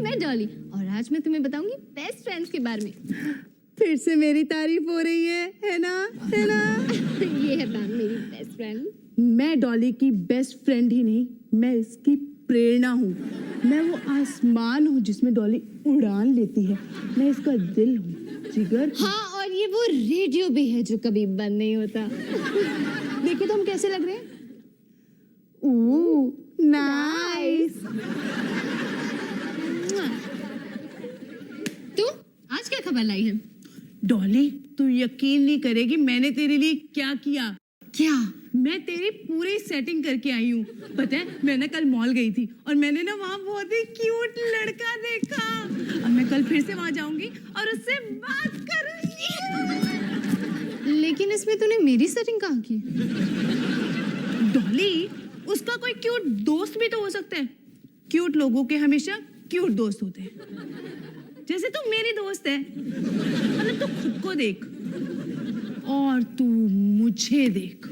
मैं डॉली और आज मैं तुम्हें बताऊंगी बेस्ट फ्रेंड्स के बारे में। फिर से मेरी तारीफ हो रही है ना? है ना? ये है तान मेरी बेस्ट फ्रेंड। मैं डॉली की बेस्ट फ्रेंड ही नहीं, मैं इसकी प्रेरणा हूँ। मैं वो आसमान हूँ जिसमें डॉली उड़ान लेती है। मैं इसका दिल हूँ, जिगर। हाँ, और ये वो रेडियो भी है जो कभी बंद नहीं होता। देखिए तो हम कैसे लग रहे हैं? ओह, नाइस। तू आज क्या खबर लाई है? डॉली, तू यकीन नहीं करेगी मैंने तेरे लिए क्या किया। क्या? मैं तेरी पूरी सेटिंग करके आई हूँ। पता है, मैं ना कल मॉल गई थी और मैंने ना वहाँ बहुत ही क्यूट लड़का देखा। अब मैं कल फिर से वहाँ जाऊंगी और उससे बात करूंगी। लेकिन इसमें तूने मेरी सेटिंग कहाँ की? डॉली, उसका कोई क्यूट दोस्त भी तो हो सकता है। क्यूट लोगों के हमेशा क्यूट दोस्त होते हैं। जैसे तू मेरी दोस्त है, मतलब तू खुद को देख और तू मुझे देख।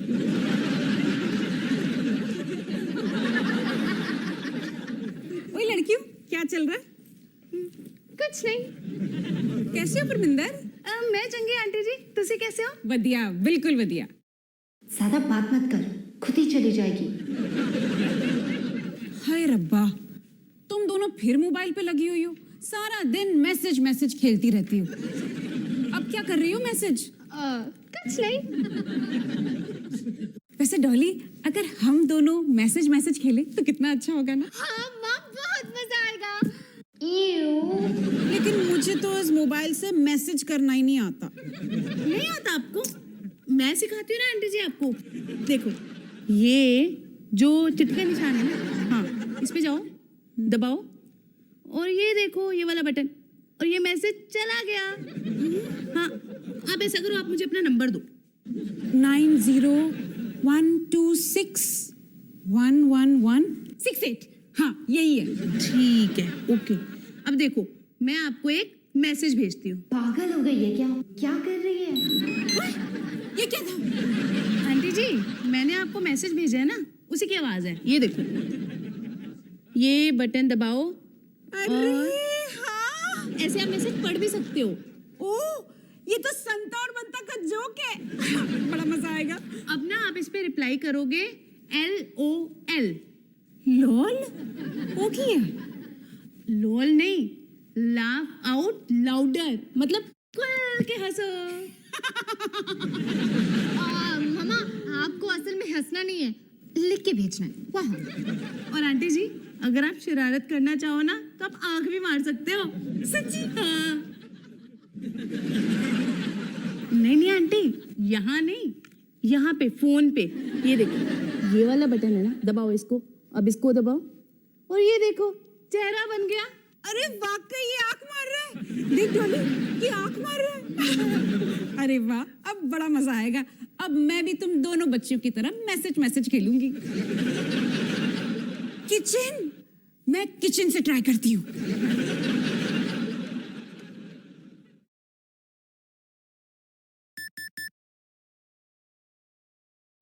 ओए लड़कियों, क्या चल रहा है? कुछ नहीं। कैसे हो परमिंदर? मैं चंगी आंटी जी, तुसी कैसे हो? बढ़िया, बिल्कुल बढ़िया। ज्यादा बात मत कर, खुद ही चली जाएगी। हाय रब्बा, तुम दोनों फिर मोबाइल पे लगी हुई हो। सारा दिन मैसेज मैसेज खेलती रहती हो। अब क्या कर रही हो मैसेज? कुछ नहीं। वैसे डॉली, अगर हम दोनों मैसेज मैसेज खेले तो कितना अच्छा होगा ना? हाँ माँ, बहुत मजा आएगा। लेकिन मुझे तो इस मोबाइल से मैसेज करना ही नहीं आता। नहीं आता आपको? मैं सिखाती हूँ ना आंटी जी आपको। देखो, ये जो चिटका निशान है ना, हाँ, इस पे जाओ, दबाओ और ये देखो ये वाला बटन और ये मैसेज चला गया। हाँ, आप ऐसा करो, आप मुझे अपना नंबर दो। 9012611168। हाँ, यही है। ठीक है, ओके। अब देखो, मैं आपको एक मैसेज भेजती हूँ। पागल हो गई है क्या? क्या कर रही है? ये क्या था? आंटी जी, मैंने आपको मैसेज भेजा है ना, उसी की आवाज है। ये देखो, ये बटन दबाओ। अरे हाँ, ऐसे आप मैसेज पढ़ भी सकते हो। ओह, ये तो संता और बंता का जोक है। बड़ा मजा आएगा। अब ना आप इस पे रिप्लाई करोगे LOL। लोल? वो की है? लोल नहीं, लाफ आउट लाउडर, मतलब खुल के हंसो। मामा, आपको असल में हंसना नहीं है, लिख के भेजना है। वाह। और आंटी जी, अगर आप शरारत करना चाहो ना तो आप आंख भी मार सकते हो। सच्ची? हाँ। नहीं आंटी, यहाँ नहीं, यहाँ पे फोन पे। ये देखो, ये वाला बटन है ना, दबाओ इसको। अब इसको दबाओ और ये देखो, चेहरा बन गया। अरे वाकई ये आंख मार रहा है। देख डॉली, ये आंख मार रहा है। अरे वाह, अब बड़ा मजा आएगा। अब मैं भी तुम दोनों बच्चियों की तरह मैसेज मैसेज खेलूंगी। किचन, मैं किचन से ट्राई करती हूँ।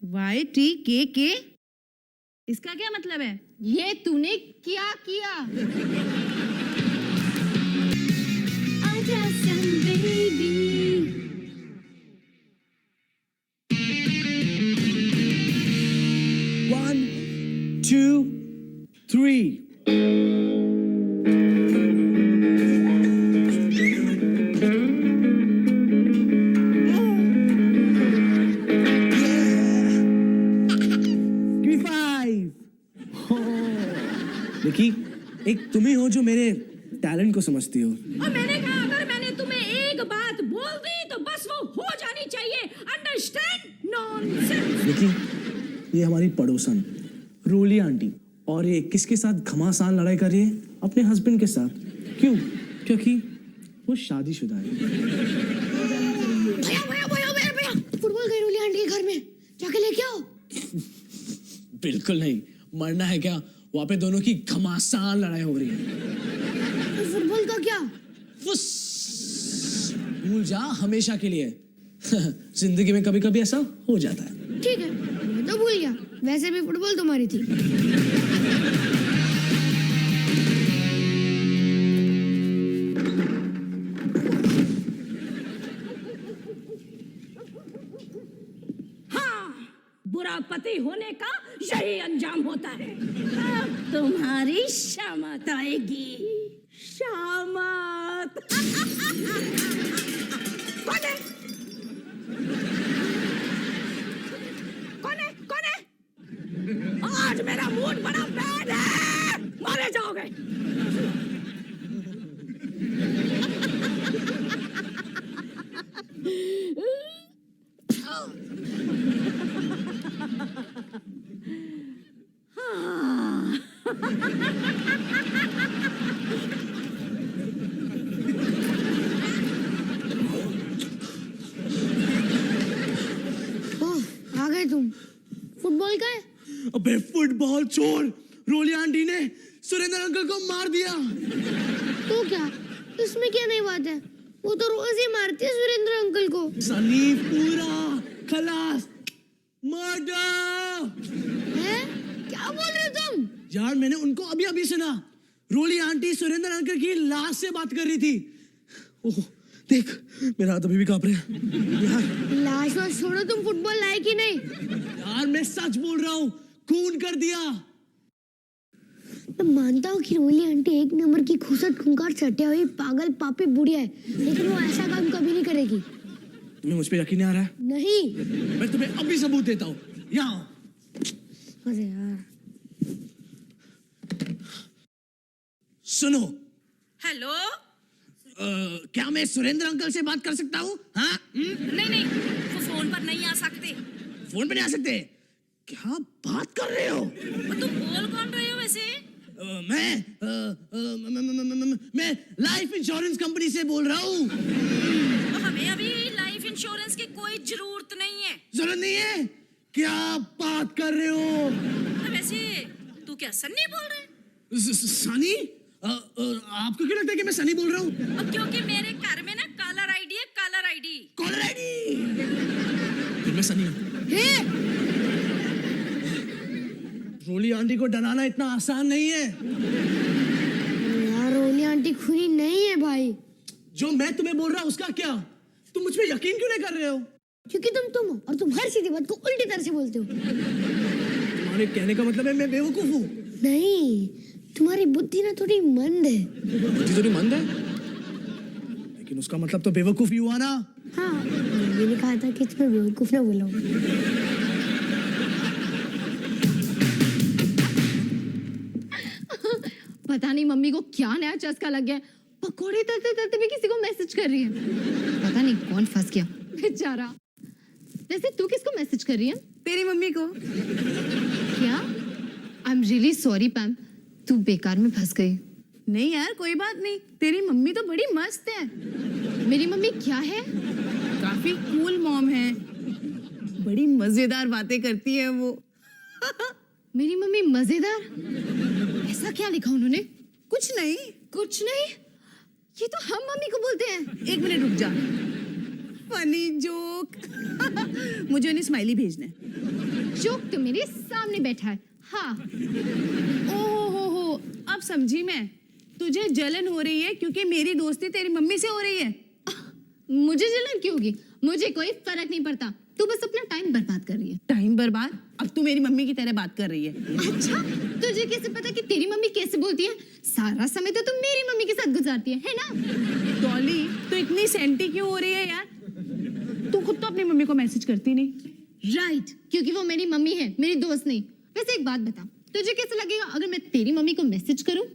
YTKK, इसका क्या मतलब है? ये तूने क्या किया? One, two, three. Give me five. देखी, एक तुम ही हो जो मेरे टैलेंट को समझती हो। और मैंने कहा, अगर मैंने तुम्हें एक बात बोल दी तो बस वो हो जानी चाहिए। अंडरस्टैंड? नॉनसेंस। देखी, ये हमारी पड़ोसन रोली आंटी, और ये किसके साथ घमासान लड़ाई कर रही है? अपने हस्बैंड के साथ। क्यों? क्योंकि वो शादीशुदा है। भैया, फुटबॉल गई रोली आंटी के घर में, जाके लेके आओ। बिल्कुल नहीं, मरना है क्या? वहां पे दोनों की घमासान लड़ाई हो रही है। तो फुटबॉल का क्या? फुस, भूल जा हमेशा के लिए। जिंदगी में कभी कभी ऐसा हो जाता है। ठीक है, मैं तो भूल गया। वैसे भी फुटबॉल तुम्हारी थी। पति होने का यही अंजाम होता है। अब तुम्हारी शामत आएगी। शामत। कौन है? कौन है? कौन है? आज मेरा मूड बड़ा बैड है, मारे जाओगे। आ गए तुम। फुटबॉल का है? अबे फुटबॉल चोर, रोली आंटी ने सुरेंद्र अंकल को मार दिया। तो क्या इसमें क्या नई बात है? वो तो रोज ही मारती है सुरेंद्र अंकल को। सनी पूरा खलास, मर्डर। है? क्या बोल रहे हो तुम? यार मैंने उनको अभी अभी सुना, रोली आंटी सुरेंद्र अंकल की लाश से बात कर रही थी। ओह देख, मेरा हाथ अभी भी कांप रहा है। यार लाश वाश छोड़ो, तुम फुटबॉल लाए कि नहीं? यार मैं सच बोल रहा हूँ, खून कर दिया। मैं मानता हूँ कि रोली आंटी एक नंबर की खुसट खुंकार सटिया हुई पागल पापी बुढ़िया है, लेकिन वो ऐसा काम कभी नहीं करेगी। तुम्हें मुझ पे यकीन नहीं आ रहा है? नहीं। मैं तुम्हें अभी सबूत देता हूँ। यहाँ अरे यार। सुनो। हेलो। क्या मैं सुरेंद्र अंकल से बात कर सकता हूँ? हाँ? नहीं, वो फोन पर नहीं आ सकते। फोन पे नहीं आ सकते? क्या बात कर रहे हो? तुम बोल कौन रहे हो वैसे? मैं लाइफ इंश्योरेंस कंपनी से बोल रहा हूँ। हमें अभी लाइफ इंश्योरेंस की कोई जरूरत नहीं है। जरूरत नहीं है? क्या बात कर रहे हो? वैसे तू क्या सन्नी बोल रहे है? सनी? आपको क्यों लगता है कि मैं सनी बोल रहा हूँ? क्योंकि मेरे घर में ना कलर आईडी है, कलर आईडी। Caller ID? फिर मैं सनी हूँ। रोली आंटी को डराना इतना आसान नहीं है। यार रोली आंटी खुली नहीं है भाई। जो मैं तुम्हें बोल रहा हूँ उसका क्या? तुम मुझ पे यकीन क्यों नहीं कर रहे हो? क्योंकि तुम हो और तुम हर सीधी बात को उल्टी तरह से बोलते हो। तुम्हारे कहने का मतलब है मैं बेवकूफ हूँ? नहीं, तुम्हारी बुद्धि ना थोड़ी मंद है। बुद्धि थोड़ी मंद है, लेकिन उसका मतलब तो बेवकूफ ही हुआ ना। हाँ, मैंने कहा था कि तुम्हें बेवकूफ ना बोलो। पता नहीं मम्मी को क्या नया चस्का लग गया, पकोड़े तलते तलते भी किसी को मैसेज कर रही है। पता नहीं कौन फंस गया बेचारा। वैसे तू किसको मैसेज कर रही है? तेरी मम्मी को। क्या? आई एम रियली सॉरी पैम, तू बेकार में फंस गई। नहीं यार कोई बात नहीं, तेरी मम्मी तो बड़ी मस्त है। मेरी मम्मी क्या है? काफी कूल मॉम है, बड़ी मजेदार बातें करती है वो। मेरी मम्मी मजेदार? ऐसा क्या लिखा उन्होंने? कुछ नहीं। कुछ नहीं? ये तो हम मम्मी को बोलते हैं। एक मिनट रुक जा, फनी जोक। मुझे उन्हें स्माइली भेजना है। जोक तो मेरे सामने बैठा है। हाँ। ओहो, अब समझी मैं। तुझे जलन हो रही है क्योंकि मेरी दोस्ती तेरी मम्मी से हो रही है। मुझे जलन क्यों होगी? मुझे कोई फर्क नहीं पड़ता, तू बस अपना टाइम बर्बाद कर रही है। टाइम बर्बाद? अब तू मेरी मम्मी की तरह बात कर रही है। अच्छा, तुझे कैसे पता कि तेरी मम्मी कैसे बोलती है? सारा समय तो तुम मेरी मम्मी के साथ गुजारती है ना? डॉली, तू इतनी सेंटी क्यों हो रही है यार? तू खुद तो अपनी मम्मी को मैसेज करती नहीं। राइट, क्योंकि वो मेरी मम्मी है, मेरी दोस्त नहीं। वैसे एक बात बता, तुझे कैसा लगेगा अगर मैं तेरी मम्मी को मैसेज करूं?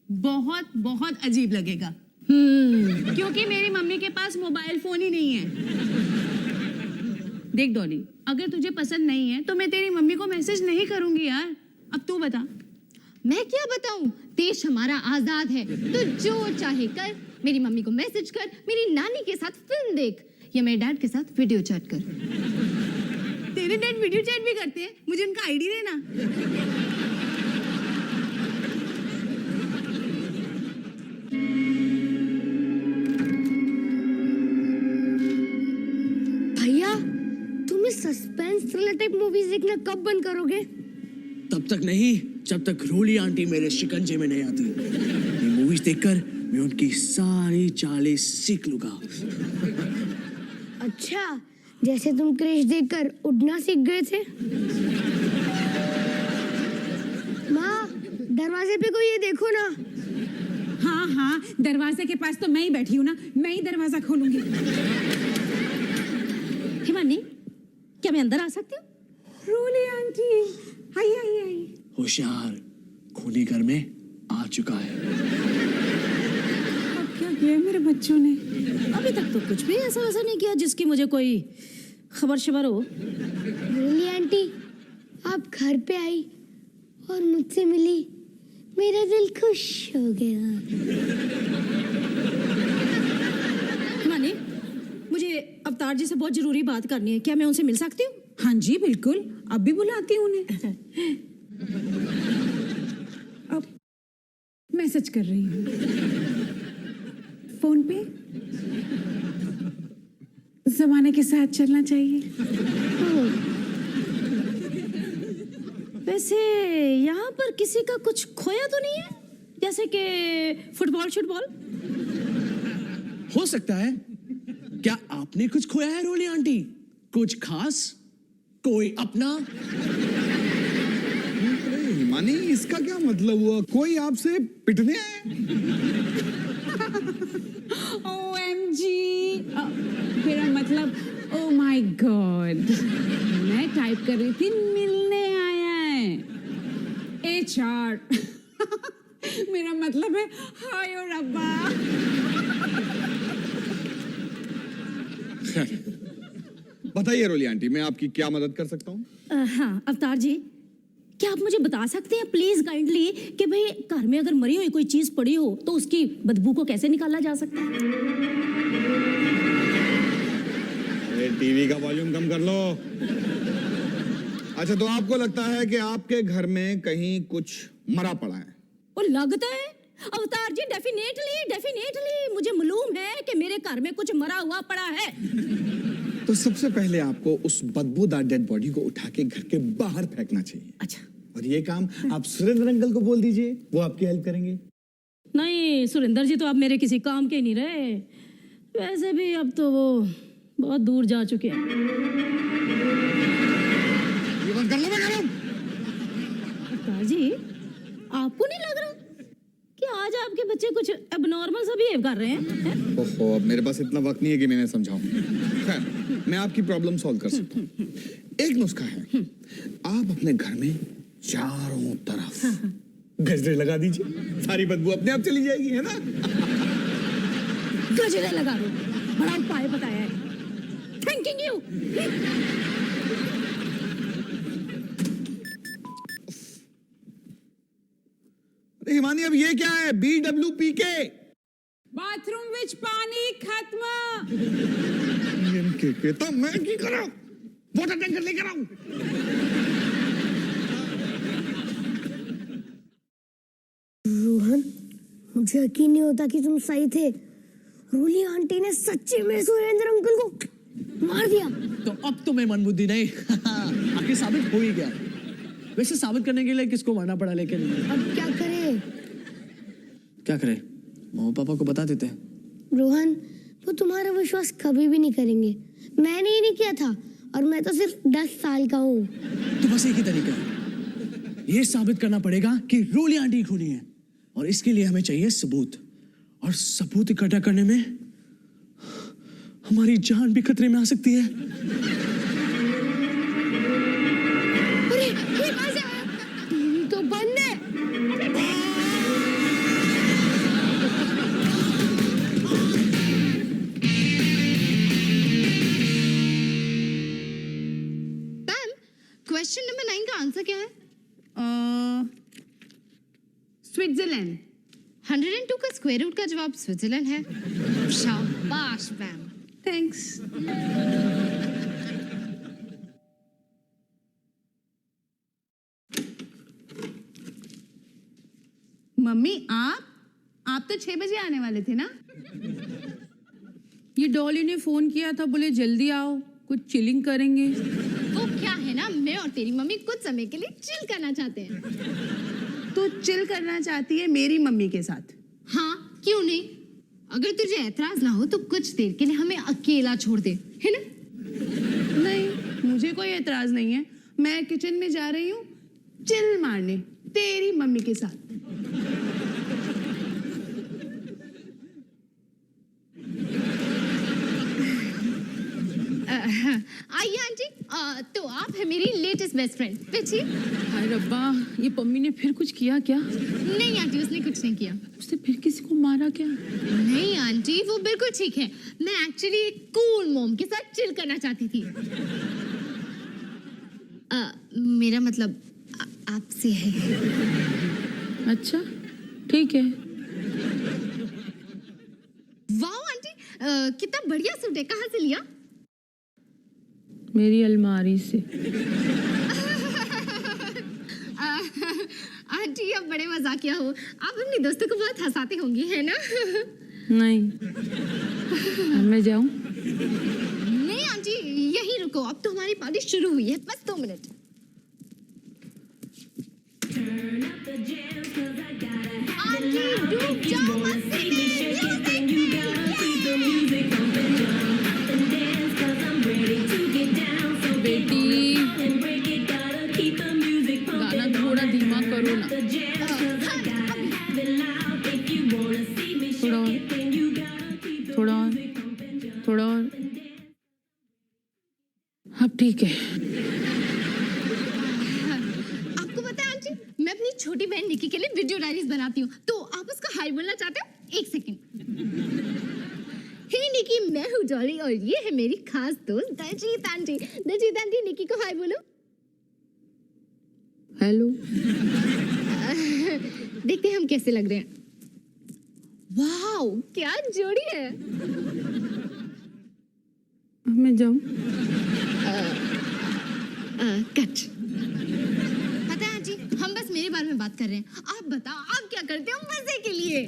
बहुत बहुत अजीब लगेगा। क्योंकि मेरी मम्मी के पास मोबाइल फोन ही नहीं है। देख डॉली, अगर तुझे पसंद नहीं है तो मैं तेरी मम्मी को मैसेज नहीं करूंगी यार। अब तू बता। मैं क्या बताऊं? देश हमारा आजाद है, तो जो चाहे कर। मेरी मम्मी को मैसेज कर, मेरी नानी के साथ फिल्म देख, या मेरे डैड के साथ वीडियो चैट कर। तेरे डैड वीडियो चैट भी करते हैं? मुझे उनका आईडी देना। भैया, तुम इस सस्पेंस थ्रिलर टाइप मूवीज देखना कब बंद करोगे? तब तक नहीं जब तक रोली आंटी मेरे शिकंजे में नहीं आती। ये मूवीज देखकर मैं उनकी सारी चालें सीख लूंगा। अच्छा, जैसे तुम क्रिश देखकर उड़ना सीख गए थे। दरवाजे पे कोई, ये देखो ना। हाँ हाँ, दरवाजे के पास तो मैं ही बैठी हूँ ना, मैं ही दरवाजा खोलूंगी। हिमानी, क्या मैं अंदर आ सकती हूँ? रोली आंटी, आइए आइए आइए। होशियार, खूनी घर में आ चुका है। अब क्या किया मेरे बच्चों ने? अभी तक तो कुछ भी ऐसा वैसा नहीं किया जिसकी मुझे कोई खबर शबर हो। रोली आंटी, आप घर पे आई और मुझसे मिली, मेरा दिल खुश हो गया। हिमानी, मुझे अवतार जी से बहुत जरूरी बात करनी है, क्या मैं उनसे मिल सकती हूँ? हाँ जी बिल्कुल, अब भी बुलाती हूँ उन्हें। अब मैसेज कर रही हूँ फोन पे। जमाने के साथ चलना चाहिए। वैसे यहाँ पर किसी का कुछ खोया तो नहीं है, जैसे कि फुटबॉल शुटबॉल? हो सकता है। क्या आपने कुछ खोया है रोली आंटी? कुछ खास? कोई अपना? हिमानी, इसका क्या मतलब हुआ? कोई आपसे पिटने आए? OMG, मेरा मतलब ओ माय गॉड। मैं टाइप कर रही थी मिलने आया है, HR। मेरा मतलब है हाय और रब्बा। बताइए रोली आंटी, मैं आपकी क्या मदद कर सकता हूँ? हाँ अवतार जी, क्या आप मुझे बता सकते हैं प्लीज काइंडली कि भाई घर में अगर मरी हुई कोई चीज पड़ी हो तो उसकी बदबू को कैसे निकाला जा सकता है? अरे टीवी का वॉल्यूम कम कर लो। अच्छा, तो आपको लगता है कि आपके घर में कहीं कुछ मरा पड़ा है? वो लगता है अवतार जी, डेफिनेटली मुझे मालूम है कि मेरे घर में कुछ मरा हुआ पड़ा है। तो सबसे पहले आपको उस बदबूदार डेड बॉडी को उठा के घर के बाहर फेंकना चाहिए। अच्छा, और ये काम आप सुरेंद्र अंकल को बोल दीजिए, वो आपकी हेल्प करेंगे। नहीं सुरेंद्र जी तो अब मेरे किसी काम के नहीं रहे, वैसे भी अब तो वो बहुत दूर जा चुके हैं। ये बंद कर लो, मैं कर रहा हूं। अवतार जी, आपको नहीं लग रहा कि आज आपके बच्चे कुछ एबनॉर्मल सा बिहेव कर रहे हैं? ओहो, अब मेरे पास इतना वक्त नहीं है कि मैं समझाऊं। खैर, मैं आपकी प्रॉब्लम सॉल्व कर सकता हूँ। एक नुस्खा है, आप अपने घर में चारों तरफ गजरे लगा दीजिए, सारी बदबू अपने आप चली जाएगी, है ना? गजरे लगा दो, बड़ा उपाय बताया है। Thanking you. अरे हिमानी, अब ये क्या है? BWPK। बाथरूम विच पानी खत्म। तो मैं की करूं? वाटर टैंकर लेकर आऊं? रोहन, मुझे यकीन नहीं होता कि तुम सही थे। रोली आंटी ने सच्ची में सुरेंद्र अंकल को मार दिया। तो अब तुम्हें मनबुद्धि नहीं। आखिर साबित हो ही गया। वैसे साबित करने के लिए किसको मारना पड़ा, लेकिन अब क्या करें? क्या करें? मम्मी पापा को बता देते हैं। रोहन, वो तुम्हारा विश्वास कभी भी नहीं करेंगे। मैंने ही नहीं किया था, और मैं तो सिर्फ 10 साल का हूँ। तो बस एक ही तरीका है, ये साबित करना पड़ेगा कि रोली आंटी खूनी है, और इसके लिए हमें चाहिए सबूत। और सबूत इकट्ठा करने में हमारी जान भी खतरे में आ सकती है। अरे, ये कहाँ से आया? टीवी तो बंद है। मैम, क्वेश्चन नंबर 9 का आंसर क्या है? स्विट्जरलैंड। 102 का स्क्वायर रूट का जवाब स्विट्जरलैंड है। शाबाश मैम। थैंक्स। मम्मी, आप तो 6 बजे आने वाले थे ना? ये डॉली ने फोन किया था, बोले जल्दी आओ, कुछ चिलिंग करेंगे। वो क्या है ना, मैं और तेरी मम्मी कुछ समय के लिए चिल करना चाहते हैं। तो चिल करना चाहती है मेरी मम्मी के साथ? हाँ, क्यों नहीं? अगर तुझे ऐतराज ना हो तो कुछ देर के लिए हमें अकेला छोड़ दे, है ना? नहीं, मुझे कोई एतराज नहीं है। मैं किचन में जा रही हूँ चिल मारने। तेरी मम्मी के साथ। आइए आंटी, तो आप है मेरी लेटेस्ट बेस्ट फ्रेंड पिची। हाय रब्बा, ये पम्मी ने फिर कुछ किया क्या? नहीं आंटी, उसने कुछ नहीं किया। उसने फिर किसी को मारा क्या? नहीं आंटी, वो बिल्कुल ठीक है। मैं एक्चुअली एक कूल मॉम के साथ चिल करना चाहती थी। मेरा मतलब आपसे है। अच्छा ठीक है। वाह आंटी, कितना बढ़िया सूट है, कहाँ से लिया? मेरी अलमारी से। आंटी आप बड़े मजाकिया हो। आप अपने दोस्तों को बहुत हंसाते होंगे, है ना? नहीं। अब मैं जाऊं? नहीं आंटी, यहीं रुको, अब तो हमारी पार्टी शुरू हुई है, बस 2 मिनट। आंटी डूब जाओ मस्ती में, बेटी गाना थोड़ा धीमा करो ना। थोड़ा और, थोड़ा और। अब ठीक है। आपको पता है आंटी, मैं अपनी छोटी बहन निकी के लिए वीडियो डायरीज बनाती हूँ, तो आप उसका हाय बोलना चाहते हो? 1 सेकंड। हे निकी, मैं हूँ डॉली और ये है मेरी खास दोस्त दलजीत आंटी। दलजीत आंटी, निकी को हाय बोलो। हेलो। देखते हैं हम कैसे लग रहे हैं। वाओ, क्या जोड़ी है। अब मैं जाऊं? कट। पता है आंटी, हम बस मेरे बारे में बात कर रहे हैं। आप बताओ, आप क्या करते हो मजे के लिए?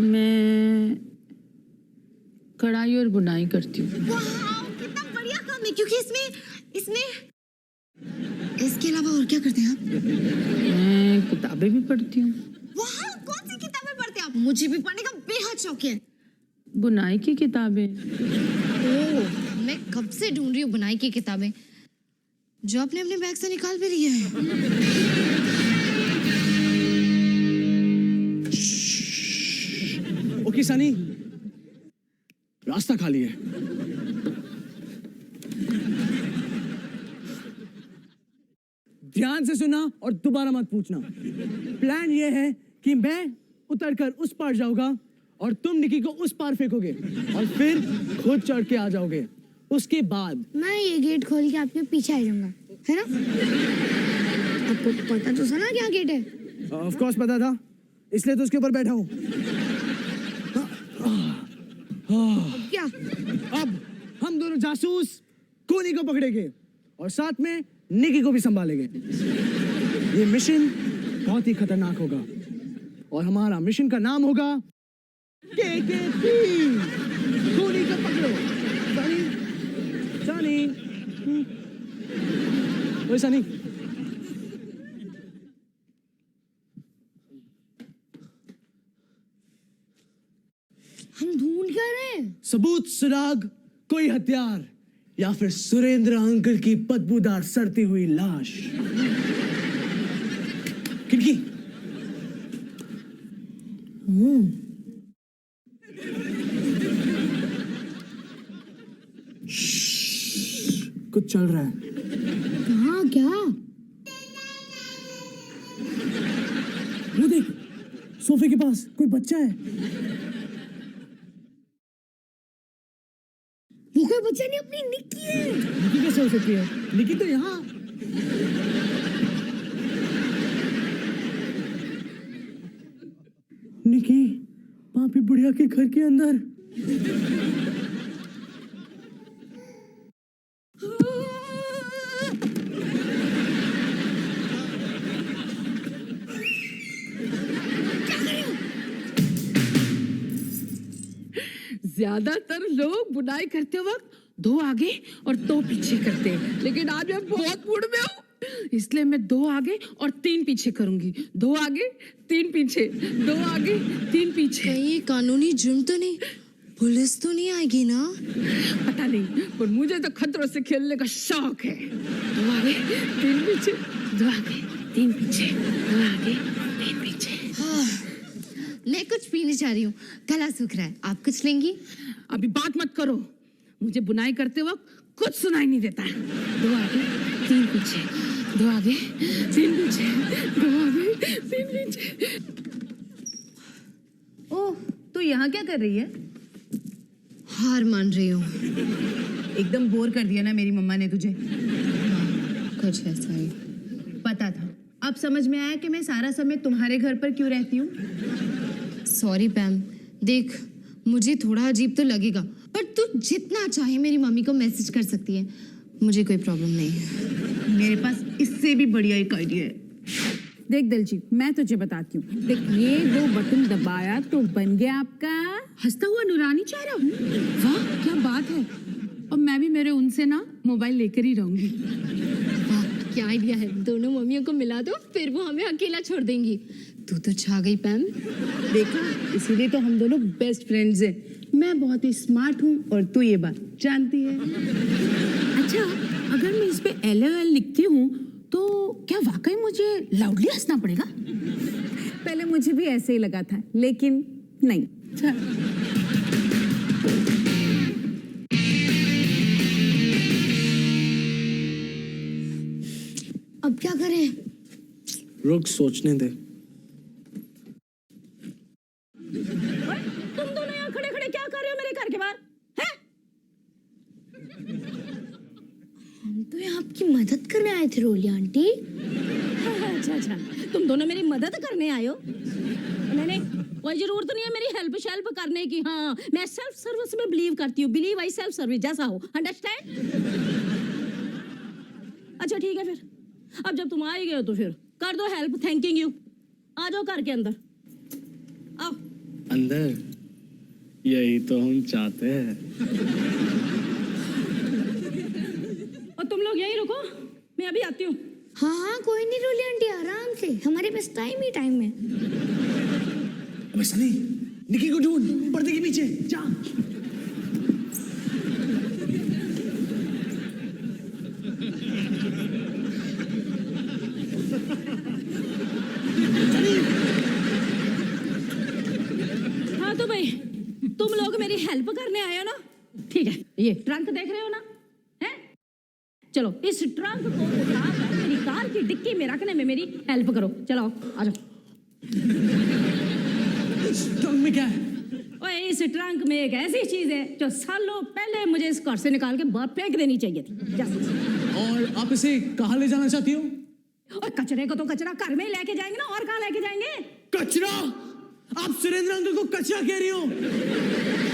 मैं कढ़ाई और बुनाई करती हूँ। वाओ, कितना बढ़िया काम है, क्योंकि इसके अलावा और क्या करते हैं आप? मैं किताबें भी पढ़ती हूँ। वाह, कौन सी किताबें पढ़ते हैं आप? मुझे भी पढ़ने का बेहद शौक है। बुनाई की किताबें। ओह, मैं कब से ढूंढ रही हूँ बुनाई की किताबें, जो आपने अपने बैग से निकाल भी लिया है। ओके सनी, रास्ता खाली है। ध्यान से सुना और दोबारा मत पूछना। प्लान ये है कि मैं उतरकर उस पार जाऊंगा और तुम निकी को उस पार फेंकोगे और फिर खुद चढ़ के आ जाओगे। उसके बाद मैं ये गेट खोल के आपके पीछे आ जाऊंगा, है ना? आपको पता तो था ना क्या गेट है? ऑफ कोर्स पता था, इसलिए तो उसके ऊपर बैठा हूँ। क्या? अब हम दोनों जासूस कोनी को पकड़ेंगे और साथ में निकी को भी संभालेंगे। ये मिशन बहुत ही खतरनाक होगा और हमारा मिशन का नाम होगा KKP। कोनी को पकड़ो। सनी, सनी, ओए सनी, हम ढूंढ क्या रहे हैं? सबूत, सुराग, कोई हथियार या फिर सुरेंद्र अंकल की बदबूदार सड़ती हुई लाश। खिड़की। कुछ चल रहा है। कहाँ? क्या? वो देख, सोफे के पास कोई बच्चा है। वो कोई बच्चा नहीं, अपनी निक्की है। निकी कैसे हो सकती है? निकी तो यहाँ। निकी, पापी बुढ़िया के घर के अंदर। ज्यादातर लोग बुनाई करते वक्त 2 आगे और 2 पीछे करते हैं, लेकिन आज मैं बहुत मूड में हूँ, इसलिए मैं 2 आगे और 3 पीछे करूंगी। 2 आगे 3 पीछे, 2 आगे 3 पीछे। कहीं कानूनी जुर्म तो नहीं, पुलिस तो नहीं आएगी ना? पता नहीं, पर मुझे तो खतरों से खेलने का शौक है। 2 आगे 3 पीछे, 2 आगे तीन पीछे, दो आगे, तीन पीछे। मैं कुछ पीने जा रही हूँ, गला सूख रहा है। आप कुछ लेंगी? अभी बात मत करो, मुझे बुनाई करते वक्त कुछ सुनाई नहीं देता है। दो आगे, तीन पीछे, दो आगे, तीन पीछे, दो आगे, तीन पीछे। ओह, तू यहाँ क्या कर रही है? हार मान रही हूँ। एकदम बोर कर दिया ना मेरी मम्मा ने तुझे। कुछ ऐसा ही। पता था। अब समझ में आया कि मैं सारा समय तुम्हारे घर पर क्यों रहती हूँ। सॉरी पैम, देख मुझे थोड़ा अजीब तो लगेगा, पर तू जितना चाहे मेरी मम्मी को मैसेज कर सकती है, मुझे कोई प्रॉब्लम नहीं है। मेरे पास इससे भी बढ़िया एक आइडिया है। देख दिलजीत, मैं तुझे बताती हूँ। देख, ये दो बटन दबाया तो बन गया आपका हंसता हुआ नूरानी चेहरा। वाह क्या बात है। और मैं भी मेरे उनसे ना मोबाइल लेकर ही रहूंगी। वाह क्या आइडिया है। दोनों मम्मियों को मिला दो, फिर वो हमें अकेला छोड़ देंगी। तू तो छा गई पैम। देखा, इसीलिए तो हम दोनों बेस्ट फ्रेंड्स हैं। मैं बहुत ही स्मार्ट हूँ और तू ये बात जानती है। अच्छा, अगर मैं इस पे LOL लिखती हूँ तो क्या वाकई मुझे लाउडली हंसना पड़ेगा? पहले मुझे भी ऐसे ही लगा था, लेकिन नहीं। अब क्या करें? रुक, सोचने दे। तुम दोनों यहाँ खड़े खड़े क्या कर रहे हो मेरे घर के बाहर? हैं? हम तो यहाँ आपकी मदद करने आए थे रोली आंटी। अच्छा अच्छा, तुम दोनों मेरी मदद करने आए हो? नहीं, कोई जरूरत नहीं है मेरी हेल्प करने की। हाँ, मैं सेल्फ सर्विस में बिलीव करती हूँ। बिलीव आई सेल्फ सर्विस, जैसा हो, अंडरस्टैंड? अच्छा ठीक है, फिर अब जब तुम आ ही गए हो तो फिर कर दो हेल्प। Thanking you. आ जाओ घर के अंदर, आओ। अंदर? यही तो हम चाहते हैं। और तुम लोग यहीं रुको, मैं अभी आती हूँ। हाँ हाँ कोई नहीं रोली आंटी, आराम से, हमारे पास टाइम ही टाइम है। अबे सनी, निकी को ढूंढ, पर्दे के पीछे जा। हाँ तो भाई, तुम लोग मेरी हेल्प करने आए हो ना? ठीक है, ये ट्रंक देख रहे हो ना? हैं? चलो इस ट्रंक को उठाकर मेरी कार की डिक्की में रखने में मेरी हेल्प करो। चलो आ जाओ। ट्रंक में क्या है? ओए, इस ट्रंक में एक ऐसी चीज है जो सालों पहले मुझे इस घर से निकाल के बाहर फेंक देनी चाहिए थी। जा। और आप इसे कहाँ ले जाना चाहती हो? और कचरे को तो कचरा घर में ही लेके जाएंगे ना, और कहाँ लेके जाएंगे? कचरा? आप सुरेंद्र अंकल को कचरा कह रही हो?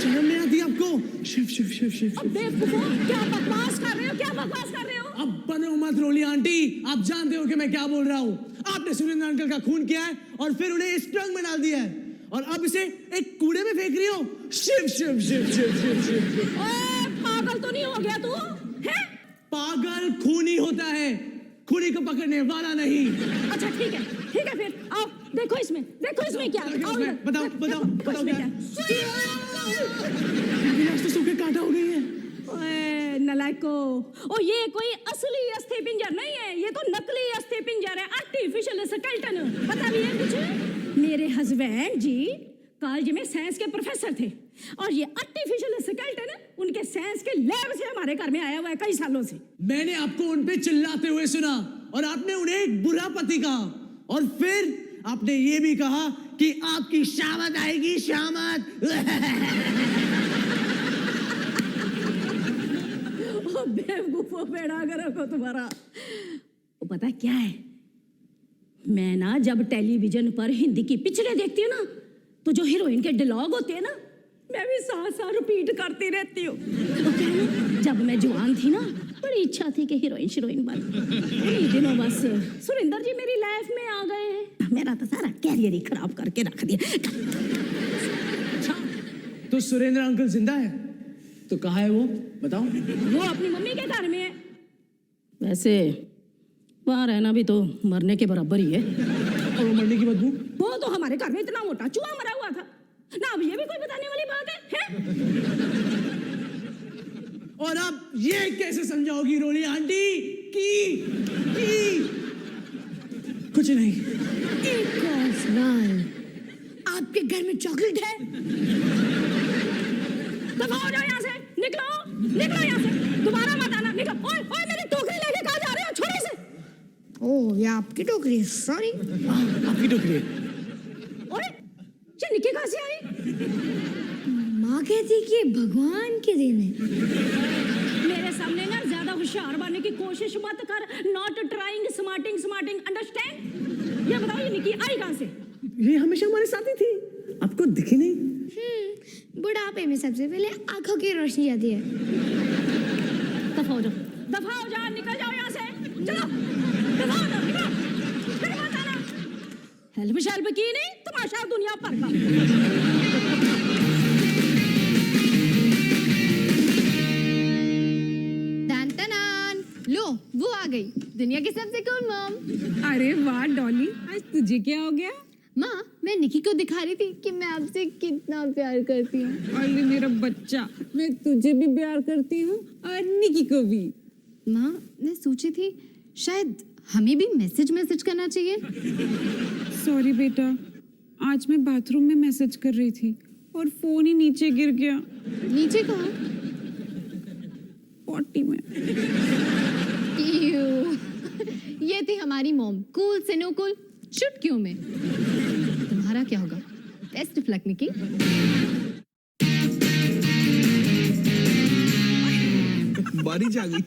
शर्म नहीं आती आपको? शिव शिव शिव शिव। अब बेवकूफो, क्या बकवास कर रहे हो? क्या बकवास कर रहे हो? अब बनो मत रोली आंटी, आप जानते हो कि मैं क्या बोल रहा हूँ। आपने सुरेंद्र अंकल का खून किया है और फिर उन्हें इस ट्रंक में डाल दिया है, और अब इसे एक कूड़े में फेंक रही हो। शिव शिव शिव शिव शिव शिव। ओए, पागल तो नहीं हो गया तू? हैं? पागल खूनी होता है, खूनी को पकड़ने वाला नहीं। अच्छा ठीक है फिर आओ, देखो इसमें क्या। आओ इधर। बताओ बताओ देखो बताओ इसमें क्या? गिलास तो सूखे काटा हो गई है। ओए नलायको, ओ ये कोई असली अस्थि पिंजर नहीं है, ये तो नकली अस्थि पिंजर है, आर्टिफिशियल स्केलेटन। पता भी है तुझे? मेरे हस्बैंड जी कॉलेज में साइंस के प्रोफेसर थे, और ये आर्टिफिशियल स्केलेटन उनके साइंस के लैब से हमारे घर में आया हुआ है कई सालों से। मैंने आपको उन पे चिल्लाते हुए सुना, और आपने उन्हें एक बुरा पति कहा, और फिर आपने ये भी कहा कि आपकी शामत आएगी, शामत। ओ बेवकूफो, बेड़ा करो को तुम्हारा। वो पता क्या है, मैं ना जब टेलीविजन पर हिंदी की पिक्चरें देखती हूँ ना, तो जो हीरोइन के डायलॉग होते हैं ना, मैं भी साथ रिपीट करती रहती हूँ। तो क्या है ना, जब मैं जवान थी ना, बड़ी इच्छा थी कि हीरोइन बन। इन्हीं दिनों बस सुरेंद्र जी मेरी लाइफ में आ गए, मेरा तो सारा कैरियर ही खराब करके रख दिया। तो सुरेंद्र अंकल जिंदा है? तो कहाँ है वो, बताओ। वो अपनी मम्मी के घर में है। वैसे वहाँ रहना भी तो मरने के बराबर ही है। और वो मरने की बदबू? वो तो हमारे घर में इतना मोटा चूहा मरा हुआ था ना, अब ये भी कोई बताने वाली बात है? और अब ये कैसे समझाओगी रोली आंटी कि कुछ नहीं। एक और सवाल, आपके घर में चॉकलेट है? दफा हो जाओ यहाँ से, निकलो निकलो यहाँ से, दोबारा मत आना, निकलो। ओए ओए, मेरी टोकरी लेके कहाँ जा रहे हो? छोड़ो इसे। ओह, ये आपकी टोकरी है, सॉरी। आपकी टोकरी है। ओए, ये निकी कहाँ से आई? माँ कहती कि भगवान के देन है। मेरे सामने ना ज्यादा होशियार बनने की कोशिश मत कर। Not trying smarting smarting, understand? ये बताओ, ये निकी आई कहाँ से? ये हमेशा हमारे साथ ही थी, आपको दिखी नहीं? बुढ़ापे में सबसे पहले आंखों की रोशनी आती है। दफा हो जाओ, निकल जाओ यहाँ से, चलो, दफा हो जाओ, निकलो, फिर मत आना। हेल्प शेल्प की नहीं, तमाशा दुनिया भर का। टन टनान, लो वो आ गई, दुनिया की सबसे कूल मॉम। अरे वाह डॉली, आज तुझे क्या हो गया? माँ, मैं निकी को दिखा रही थी कि मैं आपसे कितना प्यार करती हूँ। अरे मेरा बच्चा, मैं तुझे भी प्यार करती हूँ और निकी को भी। माँ, मैं सोची थी शायद हमें भी मैसेज करना चाहिए। सॉरी बेटा, आज मैं बाथरूम में मैसेज कर रही थी और फोन ही नीचे गिर गया, नीचे कहाँ? पॉटी में। Ew. ये थी हमारी मॉम, कूल से नो कूल, चुटकियों में। तुम्हारा क्या होगा? बेस्ट ऑफ लक निकी। बारिश आ गई।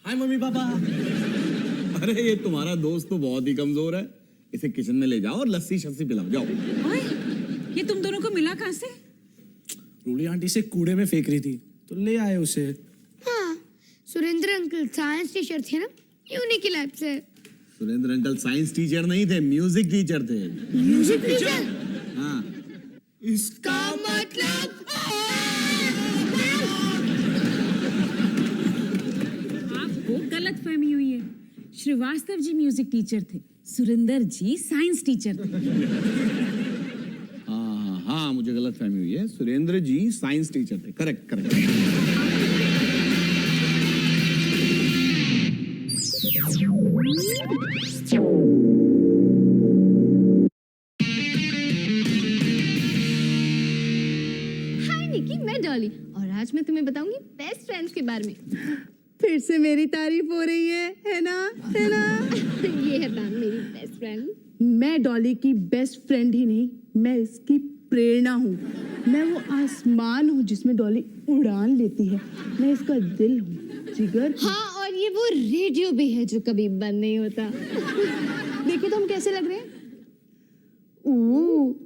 हाय मम्मी पापा। अरे ये तुम्हारा दोस्त तो बहुत ही कमजोर है, इसे किचन में ले जाओ और लस्सी शस्सी पिलाओ, जाओ। ओए, ये तुम दोनों को मिला कहाँ से? रूली आंटी से कूड़े में फेंक रही थी तो ले आए उसे। हाँ, सुरेंद्र अंकल साइंस टीचर थे ना, यूनिक की लैब से। सुरेंद्र अंकल साइंस टीचर नहीं थे, म्यूजिक टीचर थे। Music teacher? हाँ। इसका मतलब आपको गलत फहमी हुई है। श्रीवास्तव जी म्यूजिक टीचर थे, सुरेंद्र जी साइंस टीचर थे। हाँ, मुझे गलत फहमी हुई है, सुरेंद्र जी साइंस टीचर थे। Correct correct. हाय निकी, मैं डॉली और आज मैं तुम्हें बताऊंगी बेस्ट फ्रेंड्स के बारे में। फिर से मेरी तारीफ हो रही है ना? है ना? ये है मैम मेरी बेस्ट फ्रेंड। मैं डॉली की बेस्ट फ्रेंड ही नहीं, मैं इसकी प्रेरणा हूँ। मैं वो आसमान हूँ जिसमें डॉली उड़ान लेती है। मैं इसका दिल हूँ, जिगर। हाँ, और ये वो रेडियो भी है जो कभी बंद नहीं होता। देखिए तो हम कैसे लग रहे हैं?